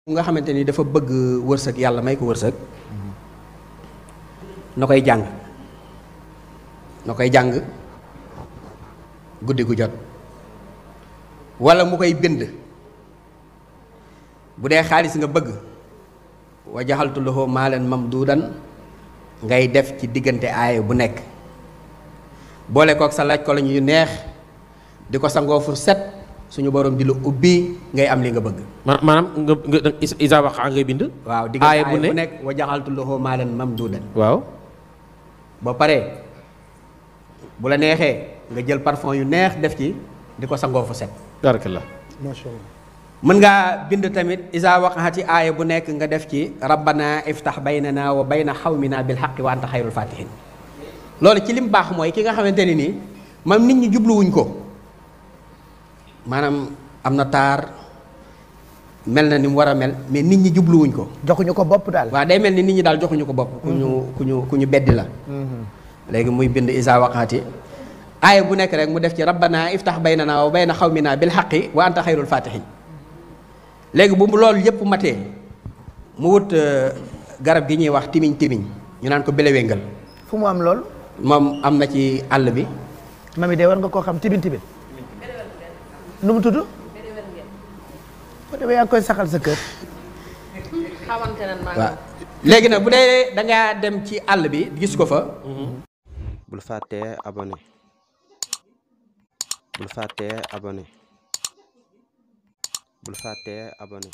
nga xamante ni dafa bëgg wërsëg yàlla may ko wërsëg na koy jàng guddi gu jot walla mu koy bind bu dee xaalis nga bëgg wa jaxaltu lahu maalan mamduudan ngay def ci diggante aaya bu nekk boole kook sa laaj ko lañu yu neex di ko sangoo fu set suñu borom di la ubbi ngay am li nga bëgg. maanaam nga isa waxa ngay bind. waaw diggante aaya bu nekk wa jaxaltu lahu maalan mamduudan. waaw. ba pare bu la neexee nga jël parfum yu neex def ci di ko sangoo fu set. barakallah. macha allah. mën ngaa bind tamit isa waqaati aaya bu nekk nga def ci rabbana iftax baynana wa bayna xawmina bil xaqi wa anta xayrul fatihin. loolu ci lim baax mooy ki nga xamante ne nii mam nit ñi jubluwuñ ko maanaam am na taar mel na ni mu war a mel mais nit ñi jubluwuñ ko. joxuñu ko bopp daal. waaw day mel ni nit ñi daal joxuñu ko bopp. ku ñu beddi la. léegi muy bind isa waqaati aaya bu nekk rek mu def ci rabbana iftax baynana wa bayna xawmina bil xaqi wa anta xayrul fatihin. léegi bu loolu yëpp matee mu wut garab gi ñuy wax timiñ timiñ ñu naan ko belewéngal. fu mu am lool. moom am na ci àll bi. mami de war nga koo xam tibin tibin. nu mu tudd. boo demee yaa ngi koy saxal sa kër. xamante ne waaw léegi nag bu dee da ngaa dem ci àll bi gis ko fa. bul fàttee abonné. bul fàttee abonné. bul fàttee abonné.